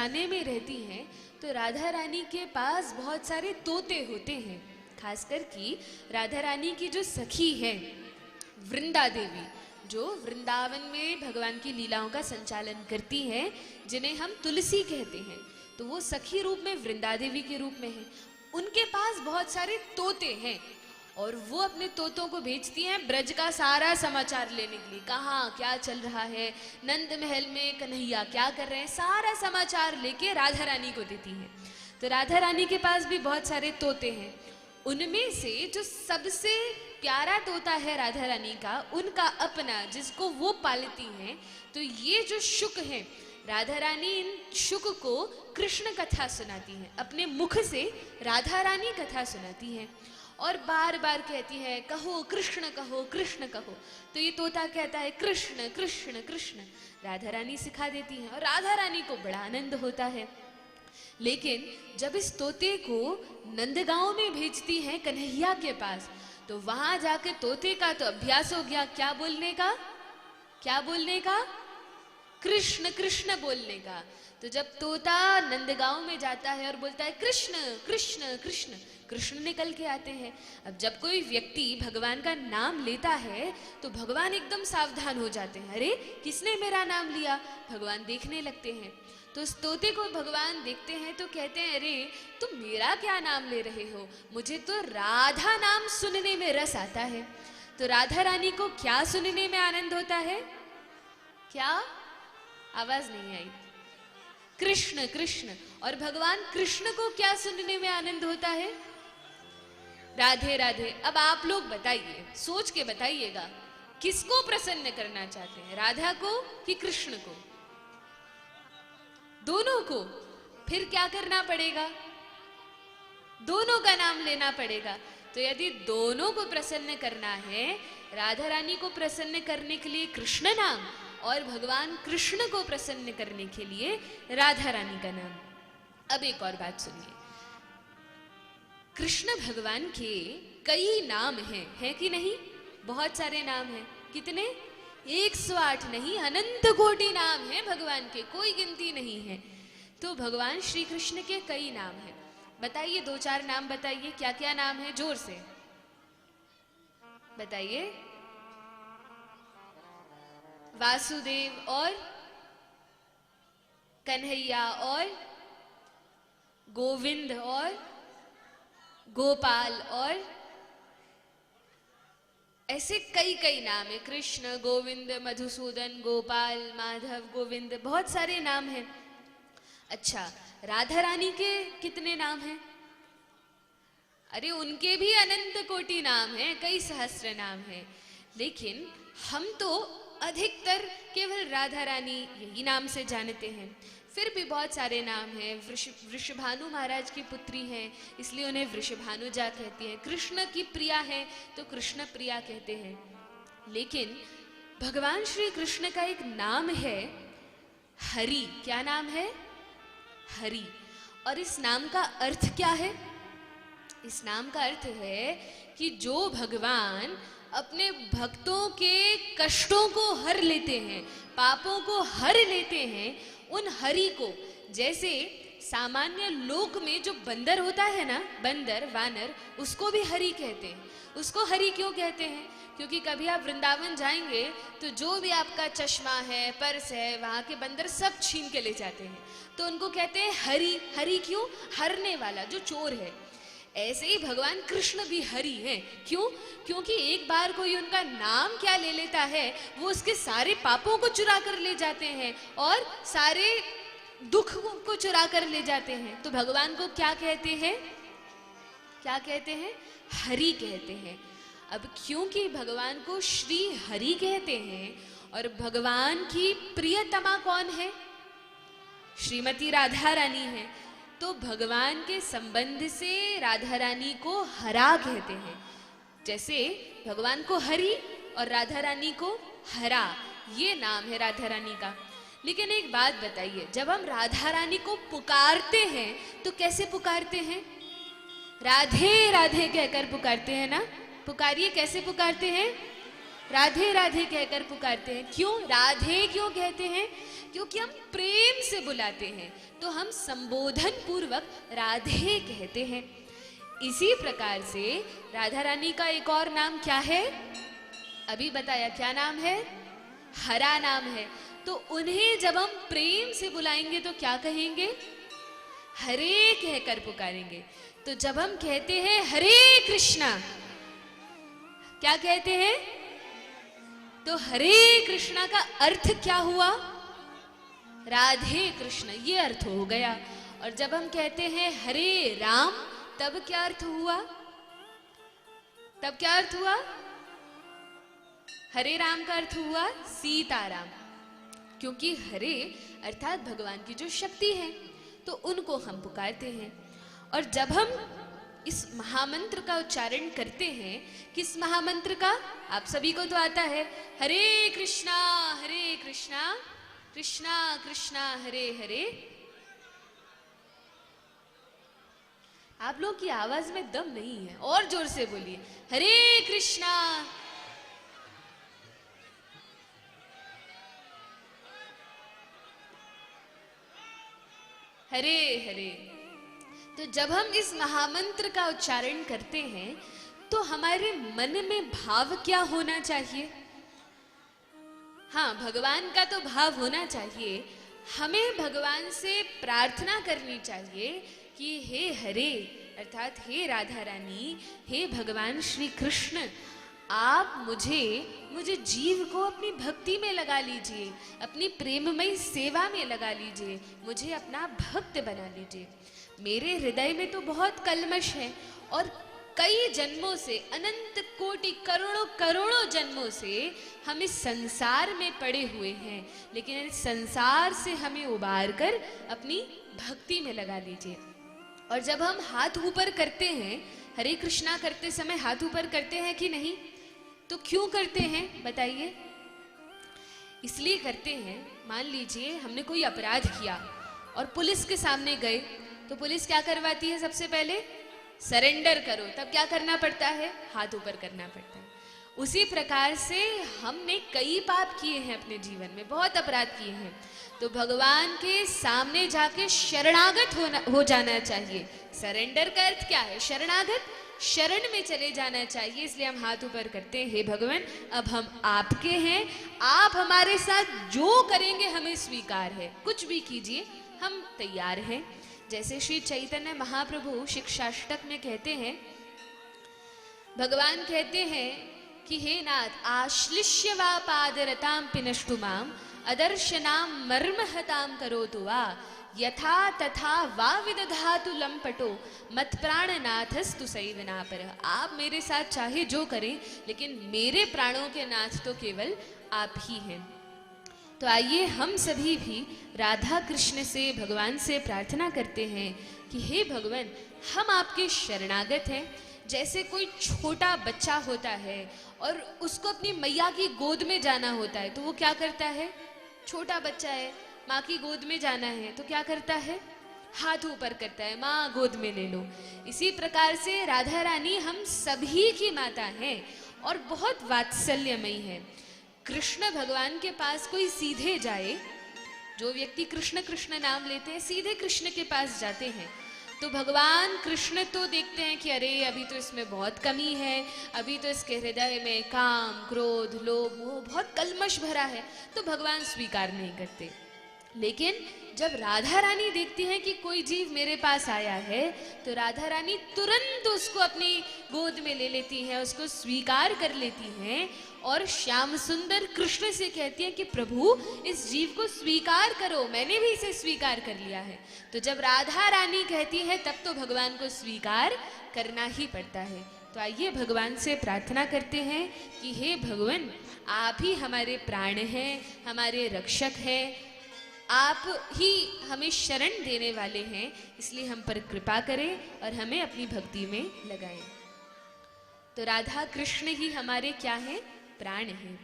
खाने में रहती हैं तो राधा रानी के पास बहुत सारे तोते होते हैं। खासकर कि राधा रानी की जो सखी है वृंदा देवी, जो वृंदावन में भगवान की लीलाओं का संचालन करती है, जिन्हें हम तुलसी कहते हैं, तो वो सखी रूप में वृंदा देवी के रूप में है। उनके पास बहुत सारे तोते हैं और वो अपने तोतों को भेजती हैं ब्रज का सारा समाचार लेने के लिए। कहाँ क्या चल रहा है, नंद महल में कन्हैया क्या कर रहे हैं, सारा समाचार लेके राधा रानी को देती हैं। तो राधा रानी के पास भी बहुत सारे तोते हैं। उनमें से जो सबसे प्यारा तोता है राधा रानी का, उनका अपना, जिसको वो पालती हैं, तो ये जो शुक है, राधा रानी इन शुक को कृष्ण कथा सुनाती हैं। अपने मुख से राधा रानी कथा सुनाती हैं और बार बार कहती है कहो कृष्ण कहो कृष्ण कहो। तो ये तोता कहता है कृष्ण कृष्ण कृष्ण। राधा रानी सिखा देती हैं और राधा रानी को बड़ा आनंद होता है। लेकिन जब इस तोते को नंदगांव में भेजती हैं कन्हैया के पास, तो वहां जाकर तोते का तो अभ्यास हो गया। क्या बोलने का, क्या बोलने का? कृष्ण कृष्ण बोलने का। तो जब तोता नंदगांव में जाता है और बोलता है कृष्ण कृष्ण कृष्ण, कृष्ण निकल के आते हैं। अब जब कोई व्यक्ति भगवान का नाम लेता है तो भगवान एकदम सावधान हो जाते हैं। अरे किसने मेरा नाम लिया? भगवान देखने लगते हैं। तो उस तोते को भगवान देखते हैं तो कहते हैं अरे तुम मेरा क्या नाम ले रहे हो? मुझे तो राधा नाम सुनने में रस आता है। तो राधा रानी को क्या सुनने में आनंद होता है? क्या? आवाज नहीं आई। कृष्ण कृष्ण। और भगवान कृष्ण को क्या सुनने में आनंद होता है? राधे राधे। अब आप लोग बताइए, सोच के बताइएगा, किसको प्रसन्न करना चाहते हैं, राधा को कि कृष्ण को? दोनों को। फिर क्या करना पड़ेगा? दोनों का नाम लेना पड़ेगा। तो यदि दोनों को प्रसन्न करना है, राधा रानी को प्रसन्न करने के लिए कृष्ण नाम और भगवान कृष्ण को प्रसन्न करने के लिए राधा रानी का नाम। अब एक और बात सुनिए, कृष्ण भगवान के कई नाम हैं, है कि नहीं? बहुत सारे नाम हैं। कितने? 108 नहीं, अनंत कोटि नाम हैं भगवान के, कोई गिनती नहीं है। तो भगवान श्री कृष्ण के कई नाम हैं। बताइए, दो चार नाम बताइए, क्या क्या नाम है? जोर से बताइए। वासुदेव और कन्हैया और गोविंद और गोपाल और ऐसे कई कई नाम है। कृष्ण, गोविंद, मधुसूदन, गोपाल, माधव, गोविंद, बहुत सारे नाम हैं। अच्छा, राधा रानी के कितने नाम हैं? अरे उनके भी अनंत कोटि नाम हैं, कई सहस्त्र नाम हैं। लेकिन हम तो अधिकतर केवल राधा रानी यही नाम से जानते हैं। फिर भी बहुत सारे नाम हैं। वृषभानु महाराज की पुत्री हैं, इसलिए उन्हें वृषभानुजा कहती हैं। कृष्ण की प्रिया है तो कृष्ण प्रिया कहते हैं। लेकिन भगवान श्री कृष्ण का एक नाम है हरि। क्या नाम है? हरि। और इस नाम का अर्थ क्या है? इस नाम का अर्थ है कि जो भगवान अपने भक्तों के कष्टों को हर लेते हैं, पापों को हर लेते हैं, उन हरि को, जैसे सामान्य लोक में जो बंदर होता है ना, बंदर, वानर, उसको भी हरि कहते हैं। उसको हरि क्यों कहते हैं? क्योंकि कभी आप वृंदावन जाएंगे तो जो भी आपका चश्मा है, पर्स है, वहाँ के बंदर सब छीन के ले जाते हैं। तो उनको कहते हैं हरि। हरि क्यों? हरने वाला, जो चोर है। ऐसे ही भगवान कृष्ण भी हरि हैं। क्यों? क्योंकि एक बार कोई उनका नाम क्या ले लेता है, वो उसके सारे पापों को चुरा कर ले जाते हैं और सारे दुख को चुरा कर ले जाते हैं। तो भगवान को क्या कहते हैं? क्या कहते हैं? हरि कहते हैं। अब क्योंकि भगवान को श्री हरि कहते हैं और भगवान की प्रियतमा कौन है? श्रीमती राधा रानी है। तो भगवान के संबंध से राधा रानी को हरा कहते हैं। जैसे भगवान को हरि और राधा रानी को हरा, ये नाम है राधा रानी का। लेकिन एक बात बताइए, जब हम राधा रानी को पुकारते हैं तो कैसे पुकारते हैं? राधे राधे कहकर पुकारते हैं ना। पुकारिए, कैसे पुकारते हैं? राधे राधे कहकर पुकारते हैं। क्यों राधे क्यों कहते हैं? क्योंकि हम प्रेम से बुलाते हैं तो हम संबोधन पूर्वक राधे कहते हैं। इसी प्रकार से राधा रानी का एक और नाम क्या है? अभी बताया, क्या नाम है? हरा नाम है। तो उन्हें जब हम प्रेम से बुलाएंगे तो क्या कहेंगे? हरे कहकर पुकारेंगे। तो जब हम कहते हैं हरे कृष्णा, क्या कहते हैं? तो हरे कृष्णा का अर्थ क्या हुआ? राधे कृष्ण, ये अर्थ हो गया। और जब हम कहते हैं हरे राम, तब क्या अर्थ हुआ? तब क्या अर्थ हुआ? हरे राम का अर्थ हुआ सीताराम, क्योंकि हरे अर्थात भगवान की जो शक्ति है तो उनको हम पुकारते हैं। और जब हम इस महामंत्र का उच्चारण करते हैं, किस महामंत्र का? आप सभी को तो आता है, हरे कृष्णा कृष्णा कृष्णा हरे हरे। आप लोग की आवाज में दम नहीं है, और जोर से बोलिए, हरे कृष्णा हरे हरे। तो जब हम इस महामंत्र का उच्चारण करते हैं तो हमारे मन में भाव क्या होना चाहिए? हाँ, भगवान का तो भाव होना चाहिए। हमें भगवान से प्रार्थना करनी चाहिए कि हे हरे अर्थात हे राधा रानी, हे भगवान श्री कृष्ण, आप मुझे जीव को अपनी भक्ति में लगा लीजिए, अपनी प्रेममयी सेवा में लगा लीजिए, मुझे अपना भक्त बना लीजिए। मेरे हृदय में तो बहुत कल्मश है और कई जन्मों से, अनंत कोटि करोड़ों करोड़ों जन्मों से हम इस संसार में पड़े हुए हैं, लेकिन इस संसार से हमें उबार कर अपनी भक्ति में लगा लीजिए। और जब हम हाथ ऊपर करते हैं, हरे कृष्णा करते समय हाथ ऊपर करते हैं कि नहीं? तो क्यों करते हैं बताइए? इसलिए करते हैं, मान लीजिए हमने कोई अपराध किया और पुलिस के सामने गए, तो पुलिस क्या करवाती है? सबसे पहले सरेंडर करो। तब क्या करना पड़ता है? हाथ ऊपर करना पड़ता है। उसी प्रकार से हमने कई पाप किए हैं अपने जीवन में, बहुत अपराध किए हैं, तो भगवान के सामने जाके शरणागत हो जाना चाहिए। सरेंडर का अर्थ क्या है? शरणागत, शरण में चले जाना चाहिए। इसलिए हम हाथ ऊपर करते हैं, हे भगवान अब हम आपके हैं, आप हमारे साथ जो करेंगे हमें स्वीकार है, कुछ भी कीजिए हम तैयार हैं। जैसे श्री चैतन्य महाप्रभु शिक्षाष्टक में कहते हैं, भगवान कहते हैं कि हे नाथ आश्लिष्य वा पादरताम पिनष्टु माम अदर्शनाम मर्महताम करोतु वा यथा तथा वा विदधातु लंपटो मत प्राणनाथस्तु सैवनापर। आप मेरे साथ चाहे जो करें, लेकिन मेरे प्राणों के नाथ तो केवल आप ही हैं। तो आइए हम सभी भी राधा कृष्ण से, भगवान से प्रार्थना करते हैं कि हे भगवान हम आपके शरणागत हैं। जैसे कोई छोटा बच्चा होता है और उसको अपनी मैया की गोद में जाना होता है, तो वो क्या करता है? छोटा बच्चा है, माँ की गोद में जाना है तो क्या करता है? हाथ ऊपर करता है, माँ गोद में ले लो। इसी प्रकार से राधा रानी हम सभी की माता है और बहुत वात्सल्यमयी है। कृष्ण भगवान के पास कोई सीधे जाए, जो व्यक्ति कृष्ण कृष्ण नाम लेते हैं सीधे कृष्ण के पास जाते हैं, तो भगवान कृष्ण तो देखते हैं कि अरे अभी तो इसमें बहुत कमी है, अभी तो इसके हृदय में काम क्रोध लोभ मोह बहुत कल्मश भरा है, तो भगवान स्वीकार नहीं करते। लेकिन जब राधा रानी देखती हैं कि कोई जीव मेरे पास आया है, तो राधा रानी तुरंत उसको अपनी गोद में ले लेती हैं, उसको स्वीकार कर लेती हैं और श्याम सुंदर कृष्ण से कहती हैं कि प्रभु इस जीव को स्वीकार करो, मैंने भी इसे स्वीकार कर लिया है। तो जब राधा रानी कहती है तब तो भगवान को स्वीकार करना ही पड़ता है। तो आइए भगवान से प्रार्थना करते हैं कि हे भगवान आप ही हमारे प्राण हैं, हमारे रक्षक हैं, आप ही हमें शरण देने वाले हैं, इसलिए हम पर कृपा करें और हमें अपनी भक्ति में लगाएं। तो राधा कृष्ण ही हमारे क्या हैं? प्राण हैं।